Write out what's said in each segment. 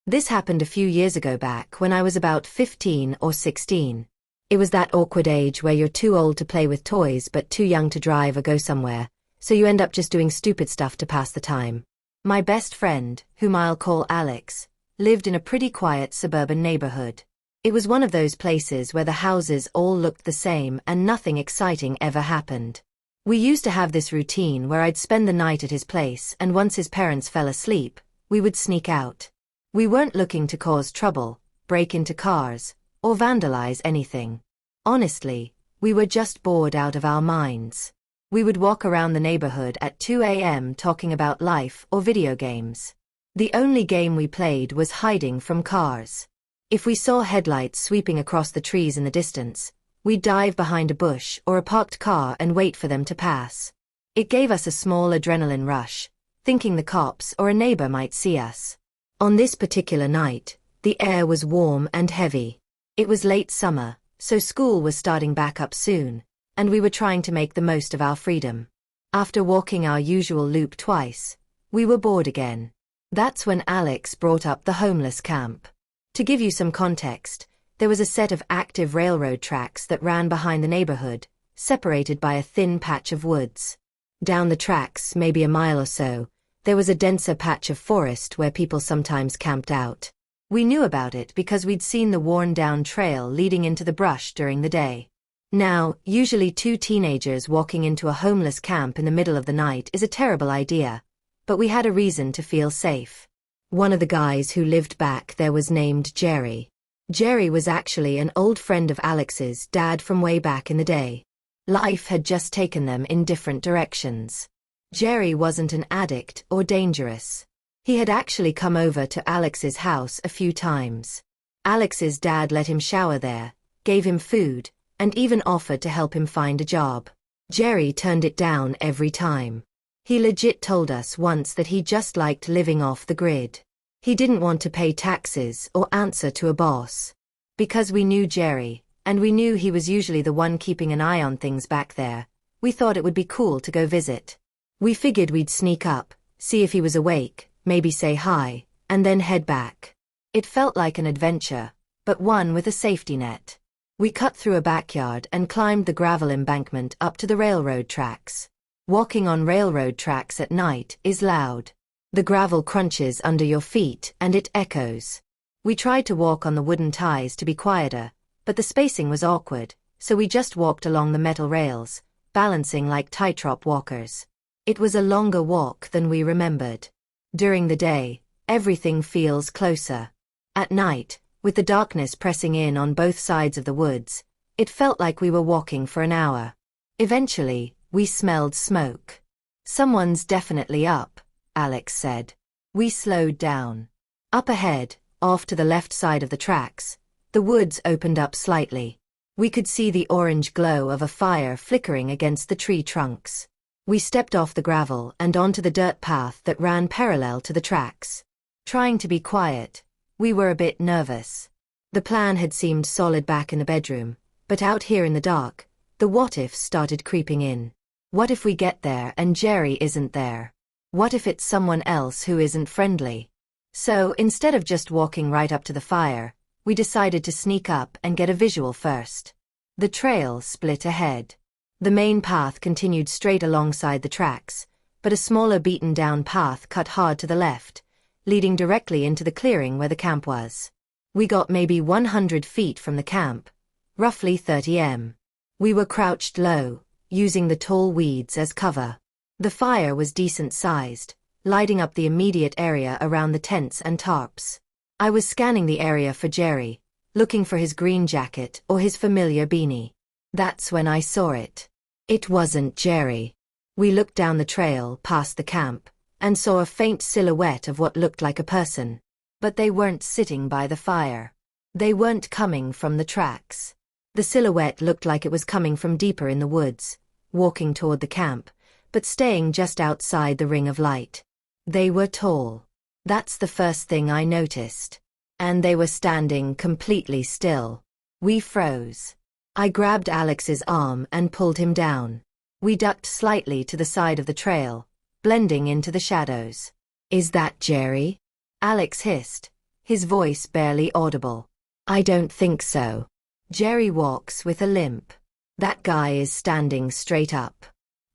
This happened a few years ago back when I was about 15 or 16. It was that awkward age where you're too old to play with toys but too young to drive or go somewhere, so you end up just doing stupid stuff to pass the time. My best friend, whom I'll call Alex, lived in a pretty quiet suburban neighborhood. It was one of those places where the houses all looked the same and nothing exciting ever happened. We used to have this routine where I'd spend the night at his place, and once his parents fell asleep, we would sneak out. We weren't looking to cause trouble, break into cars, or vandalize anything. Honestly, we were just bored out of our minds. We would walk around the neighborhood at 2 a.m. talking about life or video games. The only game we played was hiding from cars. If we saw headlights sweeping across the trees in the distance, we'd dive behind a bush or a parked car and wait for them to pass. It gave us a small adrenaline rush, thinking the cops or a neighbor might see us. On this particular night, the air was warm and heavy. It was late summer, so school was starting back up soon, and we were trying to make the most of our freedom. After walking our usual loop twice, we were bored again. That's when Alex brought up the homeless camp. To give you some context, there was a set of active railroad tracks that ran behind the neighborhood, separated by a thin patch of woods. Down the tracks, maybe a mile or so, there was a denser patch of forest where people sometimes camped out. We knew about it because we'd seen the worn-down trail leading into the brush during the day. Now, usually two teenagers walking into a homeless camp in the middle of the night is a terrible idea, but we had a reason to feel safe. One of the guys who lived back there was named Jerry. Jerry was actually an old friend of Alex's dad from way back in the day. Life had just taken them in different directions. Jerry wasn't an addict or dangerous. He had actually come over to Alex's house a few times. Alex's dad let him shower there, gave him food, and even offered to help him find a job. Jerry turned it down every time. He legit told us once that he just liked living off the grid. He didn't want to pay taxes or answer to a boss. Because we knew Jerry, and we knew he was usually the one keeping an eye on things back there, we thought it would be cool to go visit. We figured we'd sneak up, see if he was awake, maybe say hi, and then head back. It felt like an adventure, but one with a safety net. We cut through a backyard and climbed the gravel embankment up to the railroad tracks. Walking on railroad tracks at night is loud. The gravel crunches under your feet and it echoes. We tried to walk on the wooden ties to be quieter, but the spacing was awkward, so we just walked along the metal rails, balancing like tightrope walkers. It was a longer walk than we remembered. During the day, everything feels closer. At night, with the darkness pressing in on both sides of the woods, it felt like we were walking for an hour. Eventually, we smelled smoke. "Someone's definitely up," Alex said. We slowed down. Up ahead, off to the left side of the tracks, the woods opened up slightly. We could see the orange glow of a fire flickering against the tree trunks. We stepped off the gravel and onto the dirt path that ran parallel to the tracks. Trying to be quiet, we were a bit nervous. The plan had seemed solid back in the bedroom, but out here in the dark, the what-ifs started creeping in. What if we get there and Jerry isn't there? What if it's someone else who isn't friendly? So, instead of just walking right up to the fire, we decided to sneak up and get a visual first. The trail split ahead. The main path continued straight alongside the tracks, but a smaller beaten-down path cut hard to the left, leading directly into the clearing where the camp was. We got maybe 100 feet from the camp, roughly 30 m. We were crouched low, using the tall weeds as cover. The fire was decent-sized, lighting up the immediate area around the tents and tarps. I was scanning the area for Jerry, looking for his green jacket or his familiar beanie. That's when I saw it. It wasn't Jerry. We looked down the trail past the camp, and saw a faint silhouette of what looked like a person. But they weren't sitting by the fire. They weren't coming from the tracks. The silhouette looked like it was coming from deeper in the woods, walking toward the camp, but staying just outside the ring of light. They were tall. That's the first thing I noticed. And they were standing completely still. We froze. I grabbed Alex's arm and pulled him down. We ducked slightly to the side of the trail, blending into the shadows. "Is that Jerry?" Alex hissed, his voice barely audible. I don't think so. Jerry walks with a limp. That guy is standing straight up.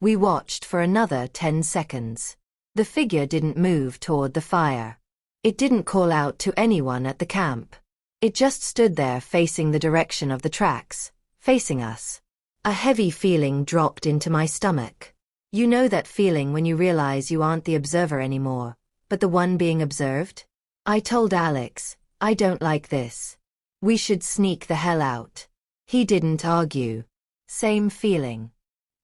We watched for another 10 seconds. The figure didn't move toward the fire. It didn't call out to anyone at the camp. It just stood there facing the direction of the tracks, facing us. A heavy feeling dropped into my stomach. You know that feeling when you realize you aren't the observer anymore, but the one being observed? I told Alex, I don't like this. We should sneak the hell out. He didn't argue. Same feeling.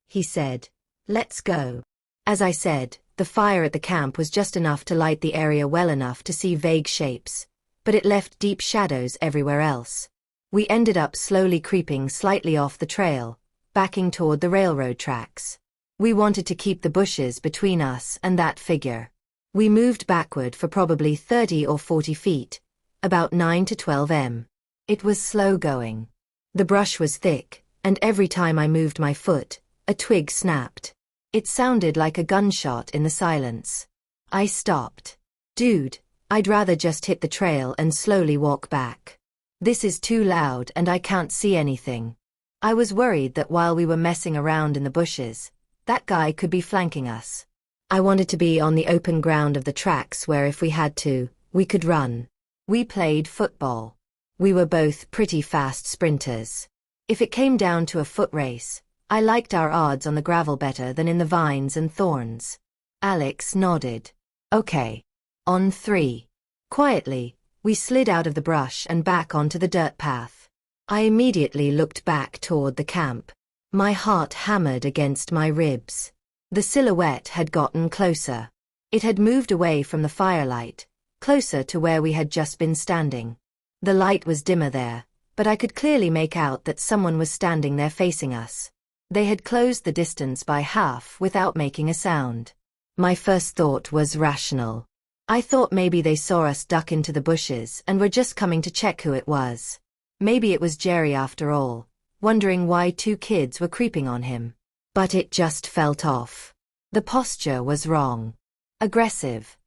He said, let's go. As I said, the fire at the camp was just enough to light the area well enough to see vague shapes, but it left deep shadows everywhere else. We ended up slowly creeping slightly off the trail, backing toward the railroad tracks. We wanted to keep the bushes between us and that figure. We moved backward for probably 30 or 40 feet, about 9 to 12 m. It was slow going. The brush was thick, and every time I moved my foot, a twig snapped. It sounded like a gunshot in the silence. I stopped. Dude, I'd rather just hit the trail and slowly walk back. This is too loud and I can't see anything. I was worried that while we were messing around in the bushes, that guy could be flanking us. I wanted to be on the open ground of the tracks where if we had to, we could run. We played football. We were both pretty fast sprinters. If it came down to a foot race, I liked our odds on the gravel better than in the vines and thorns. Alex nodded. Okay. On 3. Quietly, we slid out of the brush and back onto the dirt path. I immediately looked back toward the camp. My heart hammered against my ribs. The silhouette had gotten closer. It had moved away from the firelight, closer to where we had just been standing. The light was dimmer there, but I could clearly make out that someone was standing there facing us. They had closed the distance by half without making a sound. My first thought was rational. I thought maybe they saw us duck into the bushes and were just coming to check who it was. Maybe it was Jerry after all, wondering why 2 kids were creeping on him. But it just felt off. The posture was wrong. Aggressive.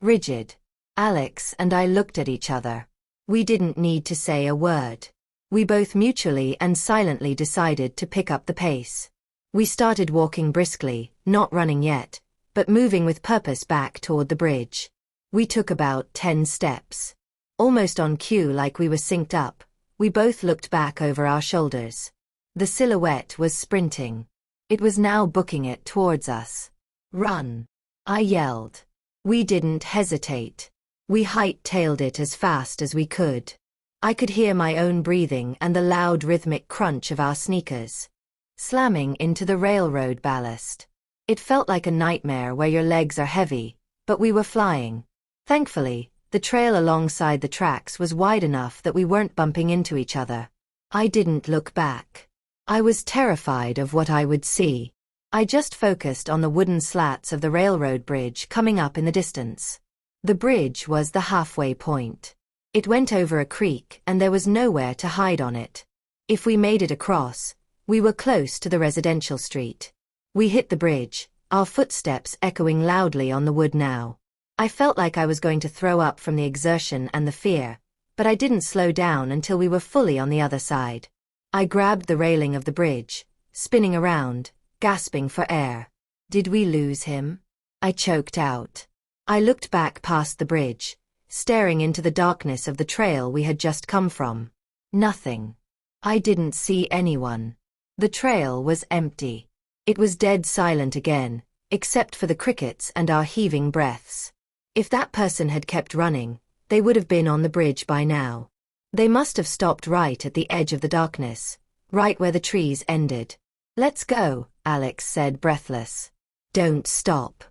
Rigid. Alex and I looked at each other. We didn't need to say a word. We both mutually and silently decided to pick up the pace. We started walking briskly, not running yet, but moving with purpose back toward the bridge. We took about 10 steps. Almost on cue, like we were synced up, we both looked back over our shoulders. The silhouette was sprinting. It was now booking it towards us. Run! I yelled. We didn't hesitate. We hightailed it as fast as we could. I could hear my own breathing and the loud rhythmic crunch of our sneakers slamming into the railroad ballast. It felt like a nightmare where your legs are heavy, but we were flying. Thankfully, the trail alongside the tracks was wide enough that we weren't bumping into each other. I didn't look back. I was terrified of what I would see. I just focused on the wooden slats of the railroad bridge coming up in the distance. The bridge was the halfway point. It went over a creek and there was nowhere to hide on it. If we made it across, we were close to the residential street. We hit the bridge, our footsteps echoing loudly on the wood now. I felt like I was going to throw up from the exertion and the fear, but I didn't slow down until we were fully on the other side. I grabbed the railing of the bridge, spinning around, gasping for air. Did we lose him? I choked out. I looked back past the bridge, staring into the darkness of the trail we had just come from. Nothing. I didn't see anyone. The trail was empty. It was dead silent again, except for the crickets and our heaving breaths. If that person had kept running, they would have been on the bridge by now. They must have stopped right at the edge of the darkness, right where the trees ended. Let's go, Alex said, breathless. Don't stop.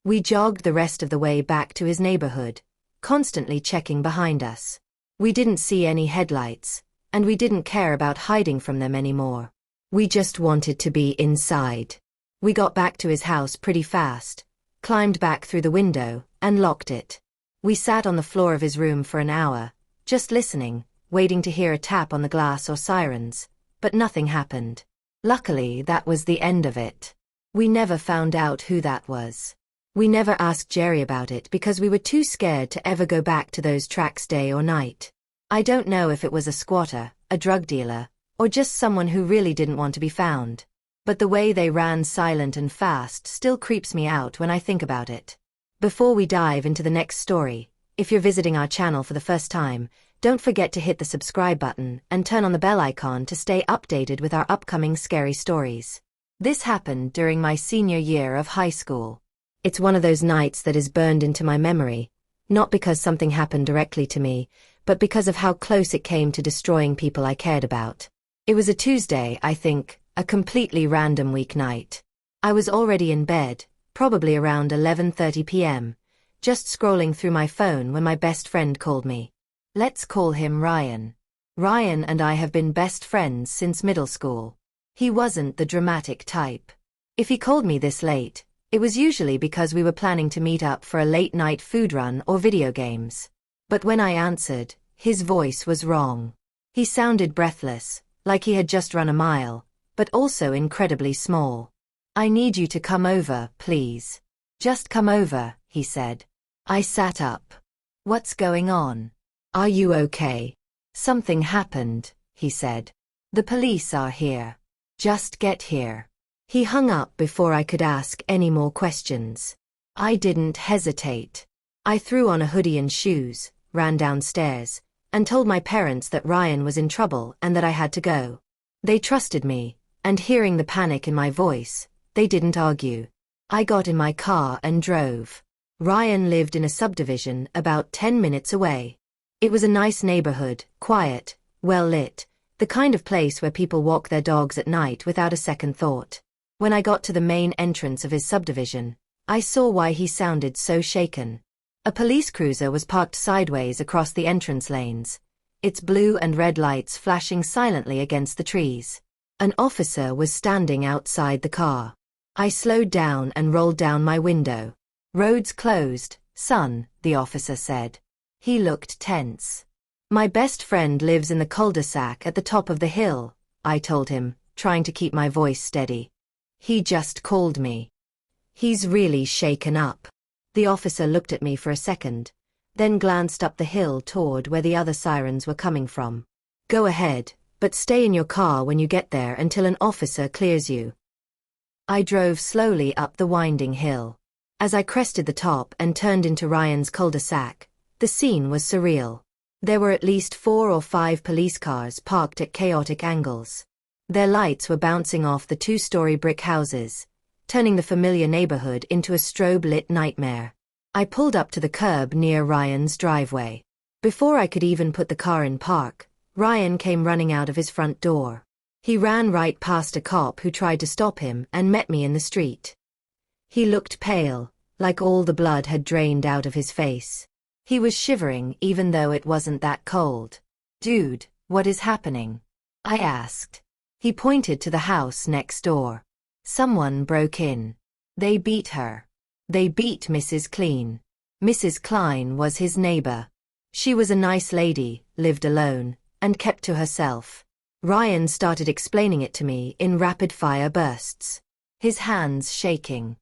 We jogged the rest of the way back to his neighborhood, constantly checking behind us. We didn't see any headlights, and we didn't care about hiding from them anymore. We just wanted to be inside. We got back to his house pretty fast, climbed back through the window, and locked it. We sat on the floor of his room for an hour, just listening, waiting to hear a tap on the glass or sirens, but nothing happened. Luckily, that was the end of it. We never found out who that was. We never asked Jerry about it because we were too scared to ever go back to those tracks day or night. I don't know if it was a squatter, a drug dealer, or just someone who really didn't want to be found. But the way they ran silent and fast still creeps me out when I think about it. Before we dive into the next story, if you're visiting our channel for the first time, don't forget to hit the subscribe button and turn on the bell icon to stay updated with our upcoming scary stories. This happened during my senior year of high school. It's one of those nights that is burned into my memory, not because something happened directly to me, but because of how close it came to destroying people I cared about. It was a Tuesday, I think, a completely random weeknight. I was already in bed, probably around 11:30 p.m., just scrolling through my phone when my best friend called me. Let's call him Ryan. Ryan and I have been best friends since middle school. He wasn't the dramatic type. If he called me this late, it was usually because we were planning to meet up for a late-night food run or video games. But when I answered, his voice was wrong. He sounded breathless, like he had just run a mile, but also incredibly small. "I need you to come over, please. Just come over," he said. I sat up. "What's going on? Are you okay?" "Something happened," he said. "The police are here. Just get here." He hung up before I could ask any more questions. I didn't hesitate. I threw on a hoodie and shoes, ran downstairs, and told my parents that Ryan was in trouble and that I had to go. They trusted me, and hearing the panic in my voice, they didn't argue. I got in my car and drove. Ryan lived in a subdivision about 10 minutes away. It was a nice neighborhood, quiet, well lit, the kind of place where people walk their dogs at night without a second thought. When I got to the main entrance of his subdivision, I saw why he sounded so shaken. A police cruiser was parked sideways across the entrance lanes, its blue and red lights flashing silently against the trees. An officer was standing outside the car. I slowed down and rolled down my window. "Roads closed, son," the officer said. He looked tense. "My best friend lives in the cul-de-sac at the top of the hill," I told him, trying to keep my voice steady. "He just called me. He's really shaken up." The officer looked at me for a second, then glanced up the hill toward where the other sirens were coming from. "Go ahead, but stay in your car when you get there until an officer clears you." I drove slowly up the winding hill. As I crested the top and turned into Ryan's cul-de-sac, the scene was surreal. There were at least 4 or 5 police cars parked at chaotic angles. Their lights were bouncing off the 2-story brick houses, turning the familiar neighborhood into a strobe-lit nightmare. I pulled up to the curb near Ryan's driveway. Before I could even put the car in park, Ryan came running out of his front door. He ran right past a cop who tried to stop him and met me in the street. He looked pale, like all the blood had drained out of his face. He was shivering even though it wasn't that cold. "Dude, what is happening?" I asked. He pointed to the house next door. "Someone broke in. They beat her. They beat Mrs. Clean. Mrs. Klein was his neighbor. She was a nice lady, lived alone, and kept to herself." Ryan started explaining it to me in rapid-fire bursts, his hands shaking.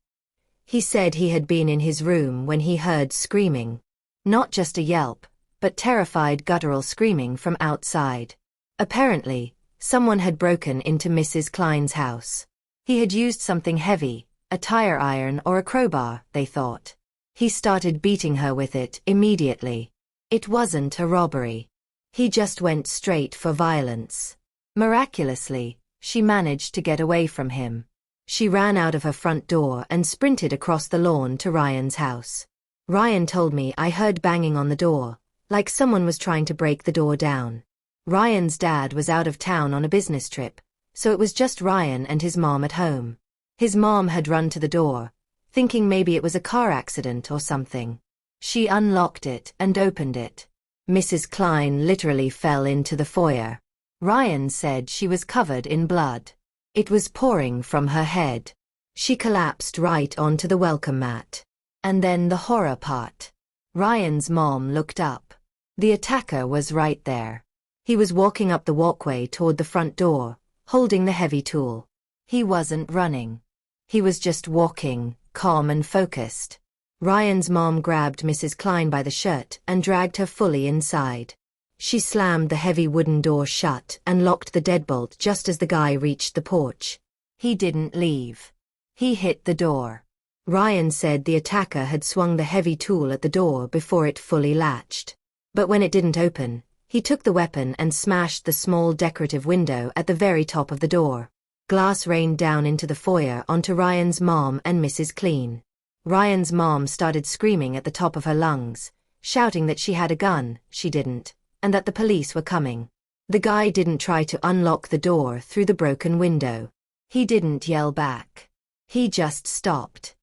He said he had been in his room when he heard screaming. Not just a yelp, but terrified guttural screaming from outside. Apparently, someone had broken into Mrs. Klein's house. He had used something heavy, a tire iron or a crowbar, they thought. He started beating her with it immediately. It wasn't a robbery. He just went straight for violence. Miraculously, she managed to get away from him. She ran out of her front door and sprinted across the lawn to Ryan's house. Ryan told me I heard banging on the door, like someone was trying to break the door down. Ryan's dad was out of town on a business trip, so it was just Ryan and his mom at home. His mom had run to the door, thinking maybe it was a car accident or something. She unlocked it and opened it. Mrs. Klein literally fell into the foyer. Ryan said she was covered in blood. It was pouring from her head. She collapsed right onto the welcome mat. And then the horror part. Ryan's mom looked up. The attacker was right there. He was walking up the walkway toward the front door, holding the heavy tool. He wasn't running. He was just walking, calm and focused. Ryan's mom grabbed Mrs. Klein by the shirt and dragged her fully inside. She slammed the heavy wooden door shut and locked the deadbolt just as the guy reached the porch. He didn't leave. He hit the door. Ryan said the attacker had swung the heavy tool at the door before it fully latched. But when it didn't open, he took the weapon and smashed the small decorative window at the very top of the door. Glass rained down into the foyer onto Ryan's mom and Mrs. Klein. Ryan's mom started screaming at the top of her lungs, shouting that she had a gun, she didn't, and that the police were coming. The guy didn't try to unlock the door through the broken window. He didn't yell back. He just stopped.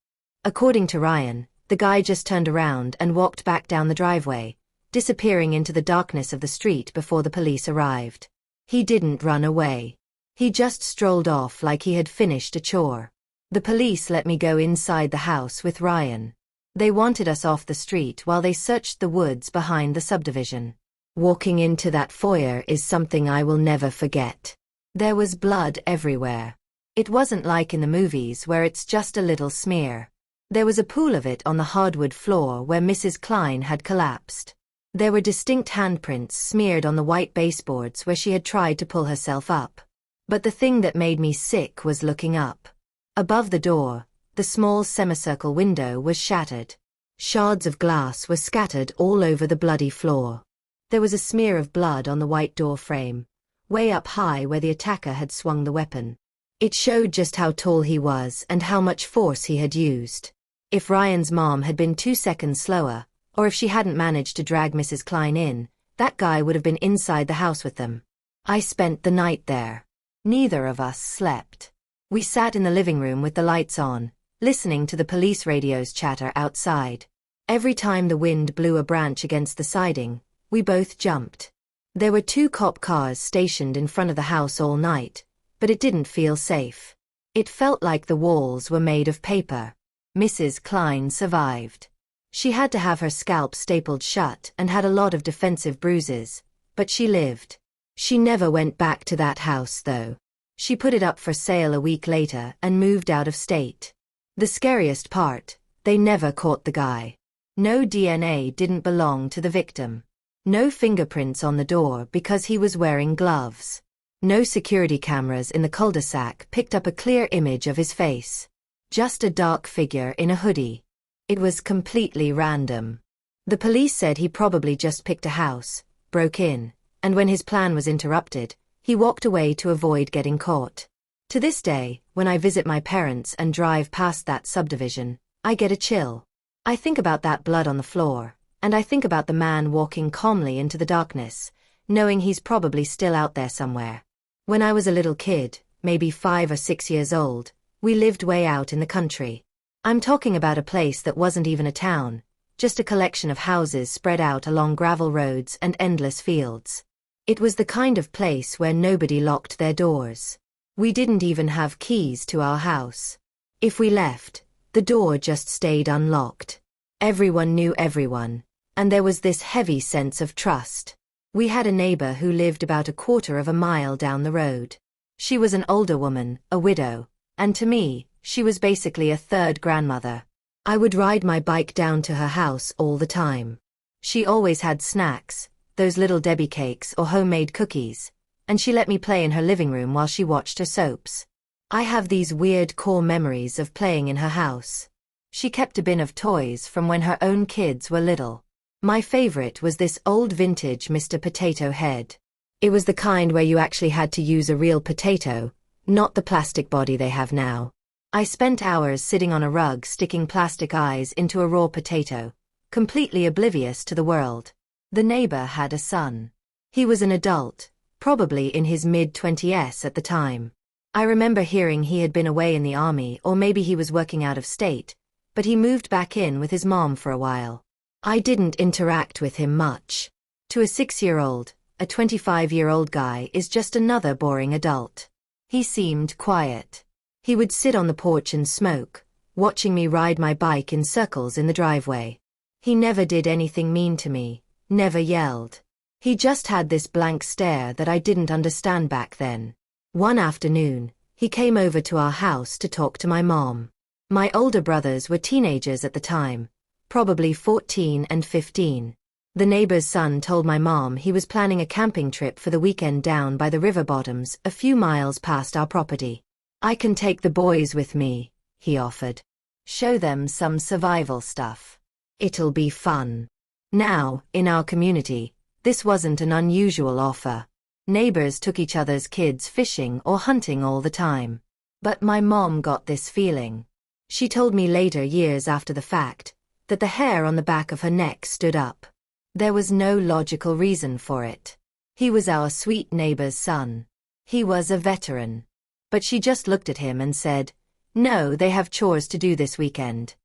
According to Ryan, the guy just turned around and walked back down the driveway, disappearing into the darkness of the street before the police arrived. He didn't run away. He just strolled off like he had finished a chore. The police let me go inside the house with Ryan. They wanted us off the street while they searched the woods behind the subdivision. Walking into that foyer is something I will never forget. There was blood everywhere. It wasn't like in the movies where it's just a little smear. There was a pool of it on the hardwood floor where Mrs. Klein had collapsed. There were distinct handprints smeared on the white baseboards where she had tried to pull herself up. But the thing that made me sick was looking up. Above the door, the small semicircle window was shattered. Shards of glass were scattered all over the bloody floor. There was a smear of blood on the white door frame, way up high where the attacker had swung the weapon. It showed just how tall he was and how much force he had used. If Ryan's mom had been 2 seconds slower, or if she hadn't managed to drag Mrs. Klein in, that guy would have been inside the house with them. I spent the night there. Neither of us slept. We sat in the living room with the lights on, listening to the police radio's chatter outside. Every time the wind blew a branch against the siding, we both jumped. There were 2 cop cars stationed in front of the house all night, but it didn't feel safe. It felt like the walls were made of paper. Mrs. Klein survived. She had to have her scalp stapled shut and had a lot of defensive bruises, but she lived. She never went back to that house though. She put it up for sale a week later and moved out of state. The scariest part, they never caught the guy. No DNA didn't belong to the victim. No fingerprints on the door because he was wearing gloves. No security cameras in the cul-de-sac picked up a clear image of his face. Just a dark figure in a hoodie. It was completely random. The police said he probably just picked a house, broke in, and when his plan was interrupted, he walked away to avoid getting caught. To this day, when I visit my parents and drive past that subdivision, I get a chill. I think about that blood on the floor, and I think about the man walking calmly into the darkness, knowing he's probably still out there somewhere. When I was a little kid, maybe 5 or 6 years old, we lived way out in the country. I'm talking about a place that wasn't even a town, just a collection of houses spread out along gravel roads and endless fields. It was the kind of place where nobody locked their doors. We didn't even have keys to our house. If we left, the door just stayed unlocked. Everyone knew everyone, and there was this heavy sense of trust. We had a neighbor who lived about a quarter of a mile down the road. She was an older woman, a widow, and to me, she was basically a third grandmother. I would ride my bike down to her house all the time. She always had snacks, those little Debbie cakes or homemade cookies, and she let me play in her living room while she watched her soaps. I have these weird core memories of playing in her house. She kept a bin of toys from when her own kids were little. My favorite was this old vintage Mr. Potato Head. It was the kind where you actually had to use a real potato, not the plastic body they have now. I spent hours sitting on a rug sticking plastic eyes into a raw potato, completely oblivious to the world. The neighbor had a son. He was an adult, probably in his mid-20s at the time. I remember hearing he had been away in the army or maybe he was working out of state, but he moved back in with his mom for a while. I didn't interact with him much. To a 6-year-old, a 25-year-old guy is just another boring adult. He seemed quiet. He would sit on the porch and smoke, watching me ride my bike in circles in the driveway. He never did anything mean to me, never yelled. He just had this blank stare that I didn't understand back then. One afternoon, he came over to our house to talk to my mom. My older brothers were teenagers at the time, probably 14 and 15. The neighbor's son told my mom he was planning a camping trip for the weekend down by the river bottoms a few miles past our property. "I can take the boys with me," he offered. "Show them some survival stuff. It'll be fun." Now, in our community, this wasn't an unusual offer. Neighbors took each other's kids fishing or hunting all the time. But my mom got this feeling. She told me later, years after the fact, that the hair on the back of her neck stood up. There was no logical reason for it. He was our sweet neighbor's son. He was a veteran. But she just looked at him and said, "No, they have chores to do this weekend."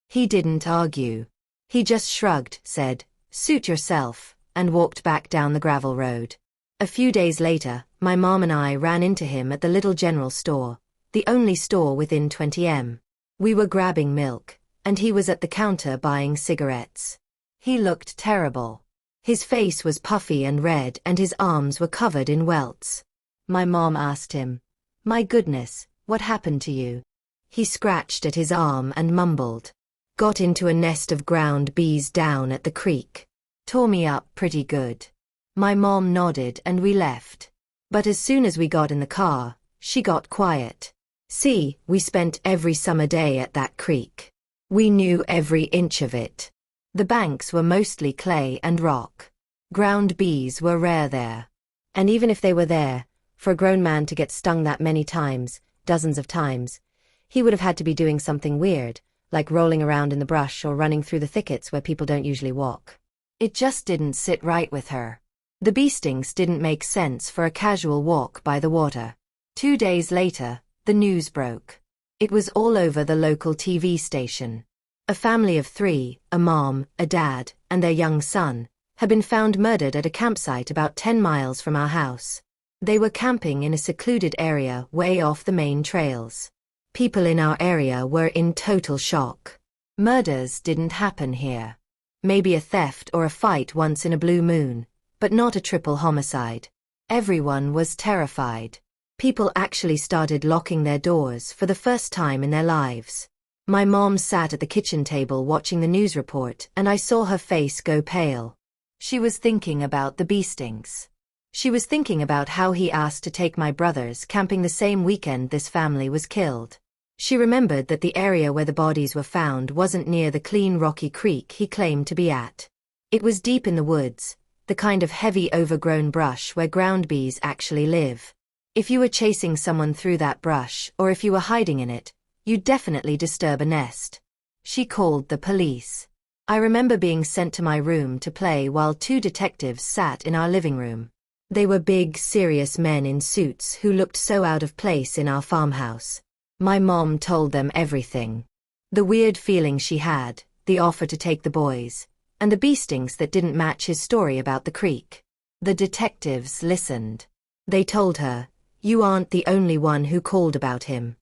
He didn't argue. He just shrugged, said, "Suit yourself," and walked back down the gravel road. A few days later, my mom and I ran into him at the little general store, the only store within 20 m. We were grabbing milk, and he was at the counter buying cigarettes. He looked terrible. His face was puffy and red and his arms were covered in welts. My mom asked him, "My goodness, what happened to you?" He scratched at his arm and mumbled, "Got into a nest of ground bees down at the creek. Tore me up pretty good." My mom nodded and we left. But as soon as we got in the car, she got quiet. "See, we spent every summer day at that creek. We knew every inch of it. The banks were mostly clay and rock. Ground bees were rare there. And even if they were there, for a grown man to get stung that many times, dozens of times, he would have had to be doing something weird, like rolling around in the brush or running through the thickets where people don't usually walk. It just didn't sit right with her. The bee stings didn't make sense for a casual walk by the water." 2 days later, the news broke. It was all over the local TV station. A family of 3, a mom, a dad, and their young son, had been found murdered at a campsite about 10 miles from our house. They were camping in a secluded area way off the main trails. People in our area were in total shock. Murders didn't happen here. Maybe a theft or a fight once in a blue moon, but not a triple homicide. Everyone was terrified. People actually started locking their doors for the first time in their lives. My mom sat at the kitchen table watching the news report and I saw her face go pale. She was thinking about the bee stings. She was thinking about how he asked to take my brothers camping the same weekend this family was killed. She remembered that the area where the bodies were found wasn't near the clean rocky creek he claimed to be at. It was deep in the woods, the kind of heavy overgrown brush where ground bees actually live. If you were chasing someone through that brush or if you were hiding in it, you'd definitely disturb a nest. She called the police. I remember being sent to my room to play while 2 detectives sat in our living room. They were big, serious men in suits who looked so out of place in our farmhouse. My mom told them everything. The weird feeling she had, the offer to take the boys, and the bee stings that didn't match his story about the creek. The detectives listened. They told her, "You aren't the only one who called about him."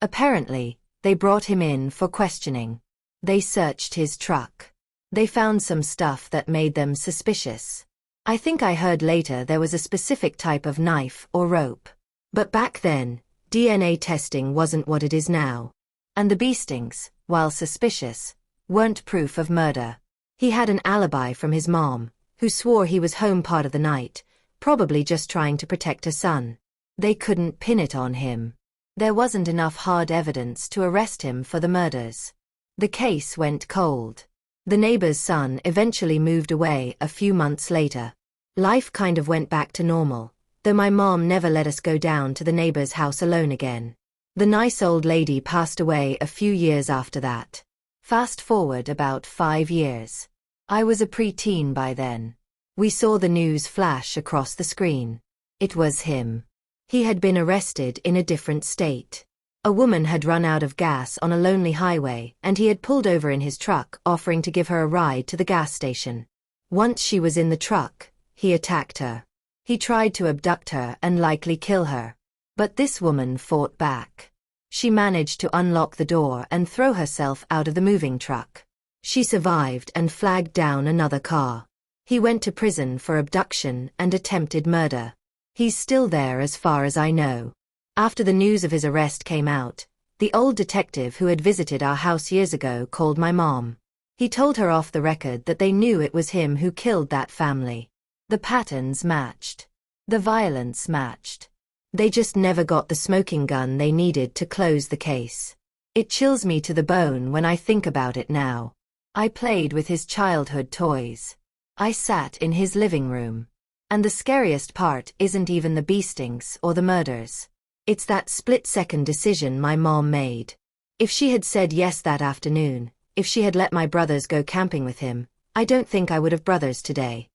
Apparently, they brought him in for questioning. They searched his truck. They found some stuff that made them suspicious. I think I heard later there was a specific type of knife or rope. But back then, DNA testing wasn't what it is now. And the bee stings, while suspicious, weren't proof of murder. He had an alibi from his mom, who swore he was home part of the night, probably just trying to protect her son. They couldn't pin it on him. There wasn't enough hard evidence to arrest him for the murders. The case went cold. The neighbor's son eventually moved away a few months later. Life kind of went back to normal, though my mom never let us go down to the neighbor's house alone again. The nice old lady passed away a few years after that. Fast forward about 5 years. I was a preteen by then. We saw the news flash across the screen. It was him. He had been arrested in a different state. A woman had run out of gas on a lonely highway and he had pulled over in his truck offering to give her a ride to the gas station. Once she was in the truck, he attacked her. He tried to abduct her and likely kill her. But this woman fought back. She managed to unlock the door and throw herself out of the moving truck. She survived and flagged down another car. He went to prison for abduction and attempted murder. He's still there as far as I know. After the news of his arrest came out, the old detective who had visited our house years ago called my mom. He told her off the record that they knew it was him who killed that family. The patterns matched. The violence matched. They just never got the smoking gun they needed to close the case. It chills me to the bone when I think about it now. I played with his childhood toys. I sat in his living room. And the scariest part isn't even the beastings or the murders. It's that split-second decision my mom made. If she had said yes that afternoon, if she had let my brothers go camping with him, I don't think I would have brothers today.